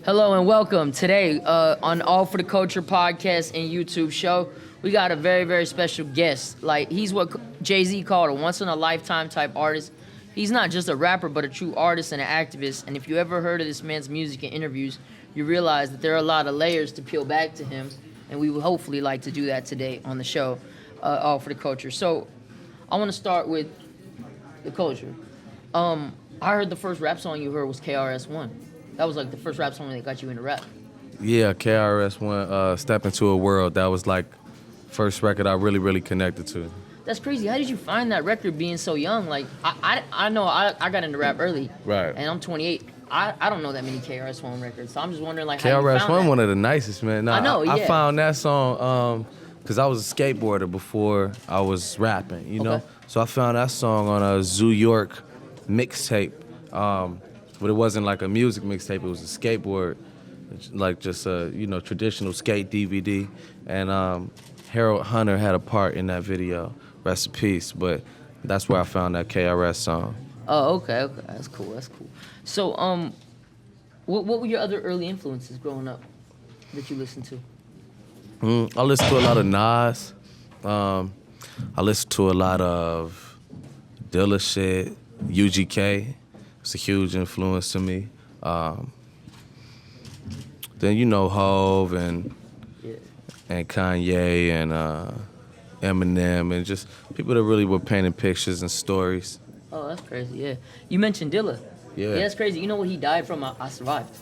Hello and welcome. Today on All for the Culture podcast and YouTube show, we got a very, very special guest. Like, he's what Jay-Z called a once-in-a-lifetime type artist. He's not just a rapper, but a true artist and an activist. And if you ever heard of this man's music and interviews, you realize that there are a lot of layers to peel back to him. And we would hopefully like to do that today on the show, All for the Culture. So I want to start with the culture. I heard the first rap song you heard was KRS-One. That was like the first rap song that got you into rap. Yeah, KRS-One, Step Into a World. That was like first record I really connected to. That's crazy. How did you find that record being so young? Like, I know I got into rap early. Right. And I'm 28. I don't know that many KRS-One records. So I'm just wondering, like, how you found KRS-One, that? one of the nicest, man. Nah, I know, yeah. I found that song because I was a skateboarder before I was rapping, you know? Okay. So I found that song on a Zoo York mixtape. But it wasn't like a music mixtape, it was a skateboard, like just a, traditional skate DVD. And Harold Hunter had a part in that video, rest in peace. But that's where I found that KRS song. Oh, okay. That's cool. So, what were your other early influences growing up that you listened to? I listened to a lot of Nas. I listened to a lot of Dilla shit, UGK. It's a huge influence to me. Then Hov and Kanye and Eminem and just people that really were painting pictures and stories. Oh, that's crazy. Yeah, you mentioned Dilla. Yeah. That's crazy. You know what he died from? I survived.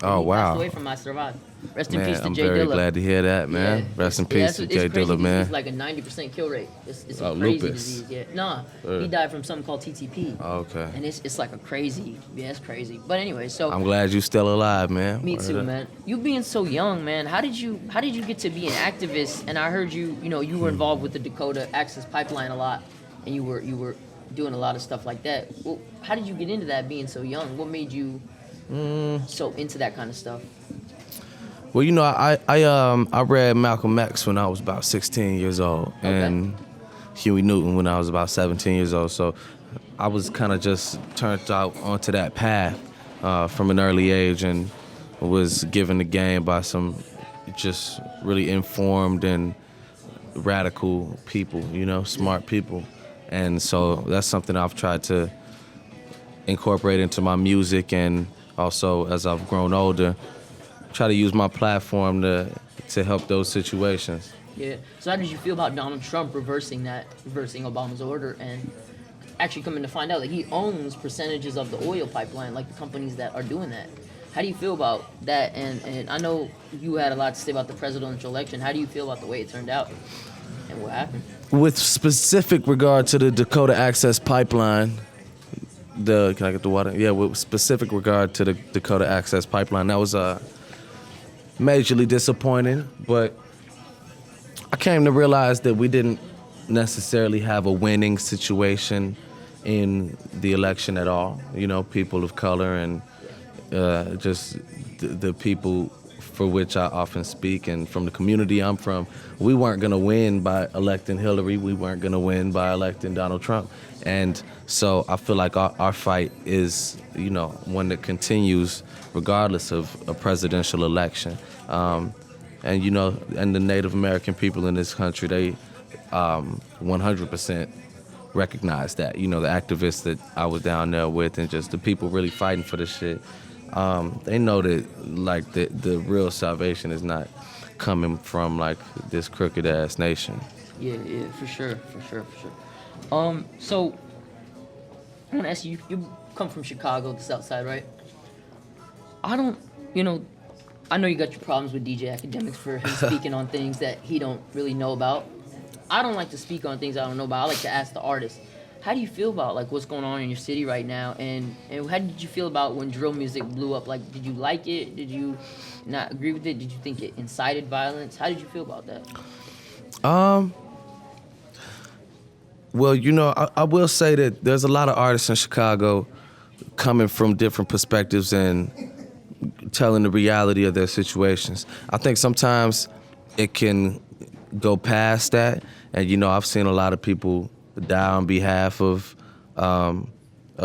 Oh, He wow. passed away from I survived. Rest in Man, peace to I'm Jay very Dilla. glad to hear that, man. Yeah. Rest in Yeah, peace to Jay it's crazy. Dilla, man. It's like a 90% kill rate. It's a Oh, crazy lupus. disease. Yeah. Nah, he died from something called TTP. Oh, okay. And it's like a crazy, it's crazy. But anyway, so I'm glad you still alive, man. me Word too, up. man. You being so young, man, how did you get to be an activist? And I heard you were involved with the Dakota Access Pipeline a lot, and you were doing a lot of stuff like that. Well, how did you get into that being so young? What made you so into that kind of stuff? Well, I read Malcolm X when I was about 16 years old, and Huey Newton when I was about 17 years old. So I was kind of just turned out onto that path from an early age, and was given the game by some just really informed and radical people, smart people. And so that's something I've tried to incorporate into my music, and also as I've grown older, try to use my platform to help those situations. Yeah. So how did you feel about Donald Trump reversing Obama's order and actually coming to find out that he owns percentages of the oil pipeline, like the companies that are doing that? How do you feel about that? And I know you had a lot to say about the presidential election. How do you feel about the way it turned out and what happened? With specific regard to the Dakota Access Pipeline, can I get the water? Yeah, with specific regard to the Dakota Access Pipeline, that was majorly disappointing, but I came to realize that we didn't necessarily have a winning situation in the election at all. People of color and just the people for which I often speak, and from the community I'm from, we weren't going to win by electing Hillary. We weren't going to win by electing Donald Trump. And so I feel like our fight is, one that continues regardless of a presidential election. And the Native American people in this country, they 100% recognize that. The activists that I was down there with and just the people really fighting for this shit, they know that, like, the real salvation is not coming from, like, this crooked-ass nation. Yeah, for sure. So I want to ask you, you come from Chicago, the South Side, right? I know you got your problems with DJ Academics for him speaking on things that he don't really know about. I don't like to speak on things I don't know about. I like to ask the artist. How do you feel about, like, what's going on in your city right now? And how did you feel about when drill music blew up? Like, did you like it? Did you not agree with it? Did you think it incited violence? How did you feel about that? Well, I will say that there's a lot of artists in Chicago coming from different perspectives and telling the reality of their situations. I think sometimes it can go past that, and I've seen a lot of people die on behalf of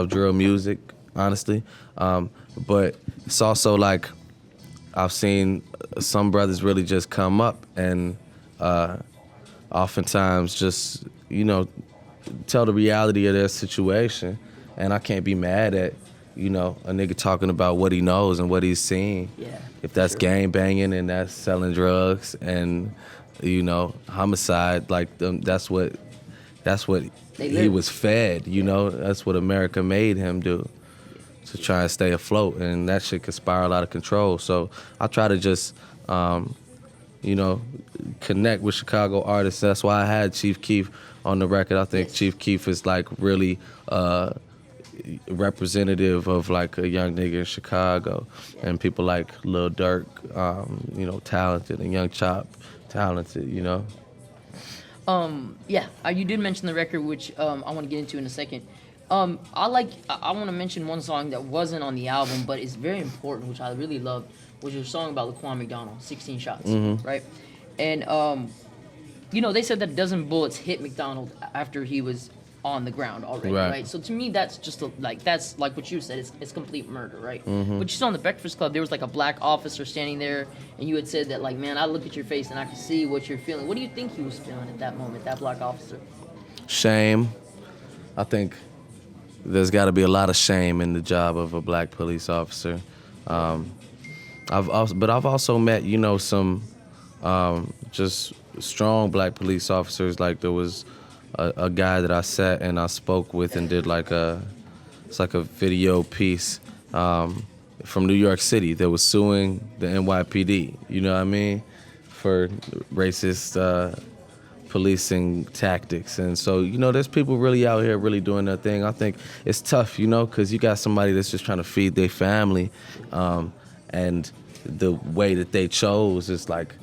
drill music, honestly. But it's also like I've seen some brothers really just come up and oftentimes just, tell the reality of their situation. And I can't be mad at, a nigga talking about what he knows and what he's seen. Yeah. If that's gang banging and that's selling drugs and, homicide, like that's what he was fed, That's what America made him do, to try and stay afloat, and that shit could spiral out of control. So I try to just, connect with Chicago artists. That's why I had Chief Keef on the record. I think Chief Keef is like really representative of like a young nigga in Chicago, and people like Lil Durk, talented, and Young Chop, talented, You did mention the record, which I want to get into in a second. I want to mention one song that wasn't on the album, but it's very important, which I really loved, was your song about Laquan McDonald, 16 Shots, right? And, they said that a dozen bullets hit McDonald after he was on the ground already, right? So to me, that's just that's like what you said, it's complete murder, right? But you saw on the Breakfast Club, there was like a black officer standing there, and you had said that, like, man, I look at your face and I can see what you're feeling. What do you think he was feeling at that moment, that black officer? Shame. I think there's got to be a lot of shame in the job of a black police officer. I've also met, some just strong black police officers. Like there was a guy that I sat and I spoke with and did it's like a video piece from New York City that was suing the NYPD. You know what I mean? For racist policing tactics. And so, there's people really out here really doing their thing. I think it's tough, because you got somebody that's just trying to feed their family. And the way that they chose is like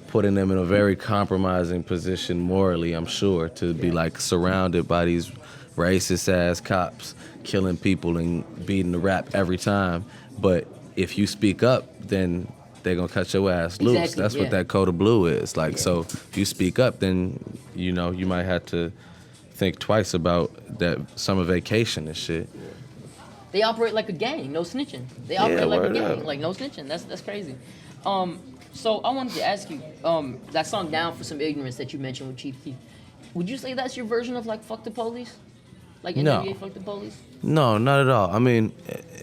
putting them in a very compromising position morally, I'm sure, to be like surrounded by these racist ass cops killing people and beating the rap every time. But if you speak up, then they're gonna cut your ass loose. Exactly, That's what that code of blue is. Like, so if you speak up, then, you might have to think twice about that summer vacation and shit. They operate like a gang, no snitching. They operate like a gang, like no snitching. That's crazy. So I wanted to ask you, that song "Down for Some Ignorance" that you mentioned with Chief Keef. Would you say that's your version of like "Fuck the Police"? Like NWA "Fuck the Police"? No, not at all. I mean,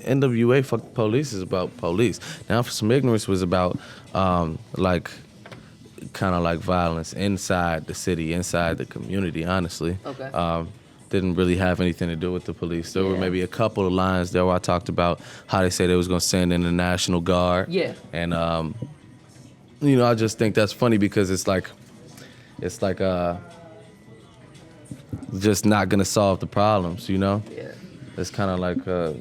NWA "Fuck the Police" is about police. Down for Some Ignorance was about kind of like violence inside the city, inside the community, honestly. Okay. Didn't really have anything to do with the police. There were maybe a couple of lines there where I talked about how they say they was gonna send in the National Guard. Yeah. And I just think that's funny because it's like just not gonna solve the problems, Yeah. It's kind of like I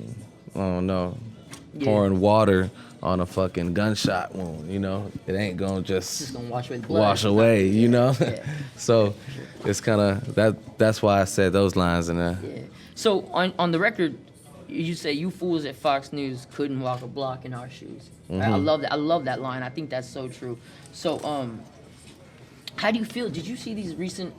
don't know, pouring water on a fucking gunshot wound, It ain't gonna just gonna wash away the blood. wash away, Yeah. So it's kind of that's why I said those lines in there. Yeah. So on the record, you say you fools at Fox News couldn't walk a block in our shoes. Right? I love that. I love that line. I think that's so true. So how do you feel? Did you see these recent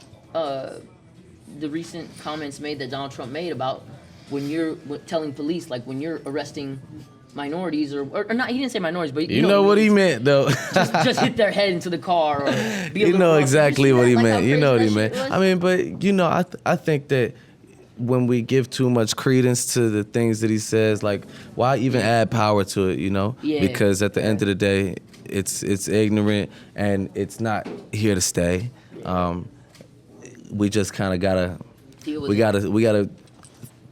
comments made that Donald Trump made about when you're telling police, like when you're arresting minorities or not? He didn't say minorities, but you know what he meant though. just hit their head into the car or be a you little know rough. exactly what he meant. You know what he meant. Was? I mean, but I think that when we give too much credence to the things that he says, like why even add power to it, Yeah. Because at the end of the day, it's ignorant and it's not here to stay. We just kind of gotta we gotta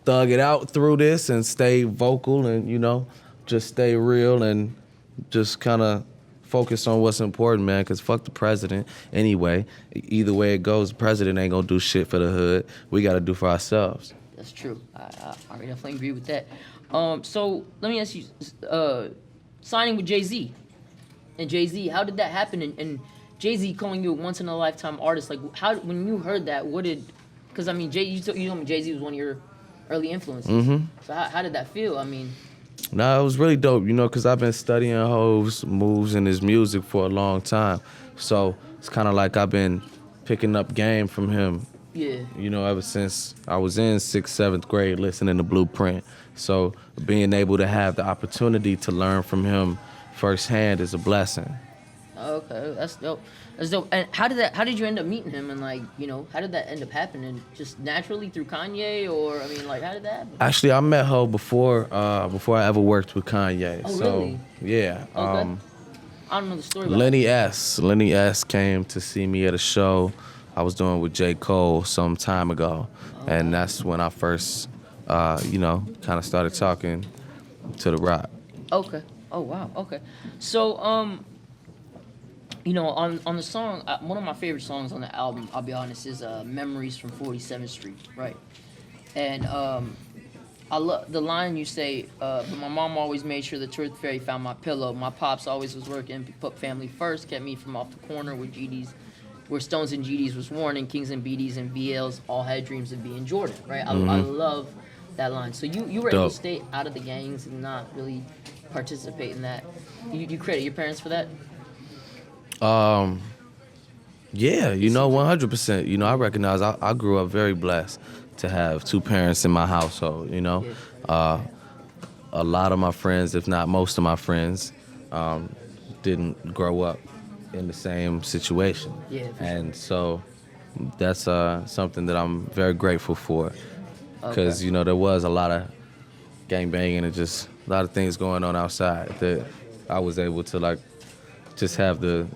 thug it out through this and stay vocal and just stay real and just kind of focus on what's important, man, because fuck the president anyway. Either way it goes, the president ain't gonna do shit for the hood. We gotta do for ourselves. That's true. I definitely agree with that. So let me ask you, signing with Jay-Z. And Jay-Z, how did that happen? And Jay-Z calling you a once-in-a-lifetime artist, like when you heard that, because I mean, you told me Jay-Z was one of your early influences. Mm-hmm. So how did that feel? I mean... Nah, it was really dope, because I've been studying Hov's moves and his music for a long time. So it's kind of like I've been picking up game from him. Yeah. Ever since I was in 6th, 7th grade listening to Blueprint. So being able to have the opportunity to learn from him firsthand is a blessing. Okay, that's dope. That's dope. And how did you end up meeting him? And like, how did that end up happening? Just naturally through Kanye, or I mean, like, how did that happen? Actually, I met Ho before I ever worked with Kanye. Oh, so really? yeah. Okay. I don't know the story about Lenny S came to see me at a show I was doing with J. Cole some time ago, and that's when I first, kind of started talking to the Rock. Okay. Oh wow. Okay. So on the song, one of my favorite songs on the album, I'll be honest, is "Memories from 47th Street," right? And I love the line you say, but my mom always made sure the Tooth Fairy found my pillow. My pops always was working, put family first, kept me from off the corner where Stones and GDs was worn, and Kings and BDs and VLs all had dreams of being Jordan, right? I love that line. So you were able to stay out of the gangs and not really participate in that. You credit your parents for that? Yeah, 100%. I recognize I grew up very blessed to have two parents in my household, A lot of my friends, if not most of my friends, didn't grow up in the same situation. Yeah, and so that's something that I'm very grateful for. Because, there was a lot of gangbanging and just a lot of things going on outside that I was able to, like, just have the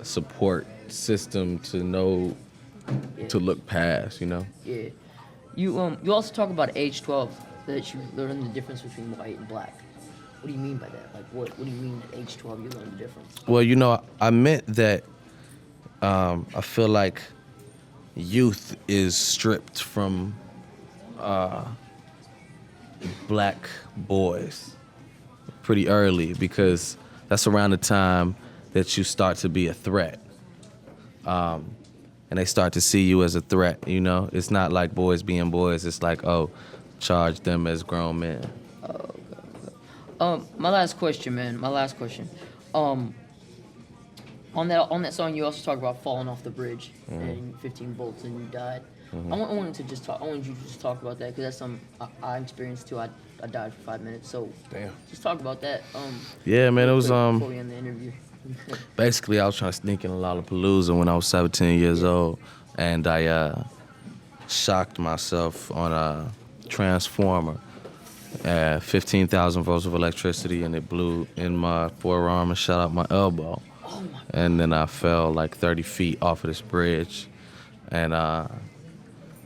support system to know to look past, Yeah. You also talk about age 12 that you learn the difference between white and black. What do you mean by that? Like, what do you mean at age 12 you learn the difference? Well, I meant that I feel like youth is stripped from black boys pretty early, because that's around the time that you start to be a threat. And they start to see you as a threat, It's not like boys being boys. It's like, charge them as grown men. My last question, man. On that song, you also talk about falling off the bridge and 15 volts and you died. I wanted you to just talk about that, because that's something I experienced too. I died for 5 minutes, so Damn. Just talk about that. Yeah, man, it was before we end the interview. Basically, I was trying to sneak in a Lollapalooza when I was 17 years old, and I shocked myself on a transformer at 15,000 volts of electricity, and it blew in my forearm and shot out my elbow. Oh my! And then I fell like 30 feet off of this bridge, and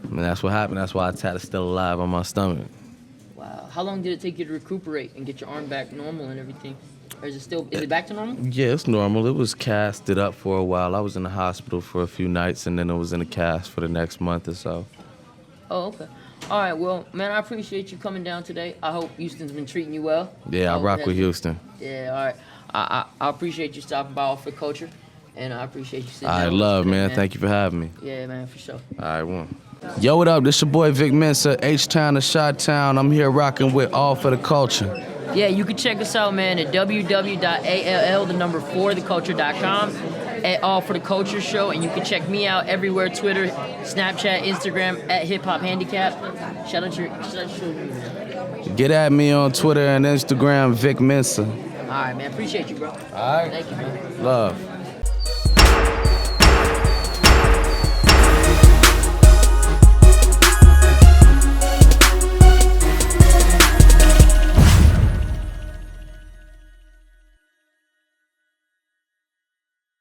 that's what happened. That's why I had still alive on my stomach. Wow. How long did it take you to recuperate and get your arm back normal and everything? Or is it back to normal? Yeah, it's normal. It was casted up for a while. I was in the hospital for a few nights, and then it was in a cast for the next month or so. Oh, okay. All right, well, man, I appreciate you coming down today. I hope Houston's been treating you well. Yeah, I rock with Houston. Yeah, all right. I appreciate you stopping by Off the Culture, and I appreciate you sitting down. I with us love, today, man. Thank you for having me. Yeah, man, for sure. All right, one. Yo, what up? This your boy Vic Mensa, H-Town to Chi-Town. I'm here rocking with All for the Culture. Yeah, you can check us out, man, at www.all4theculture.com, at All for the Culture Show, and you can check me out everywhere: Twitter, Snapchat, Instagram, at Hip Hop Handicap. Shout out your man. Get at me on Twitter and Instagram, Vic Mensa. All right, man. Appreciate you, bro. All right. Thank you, man. Love.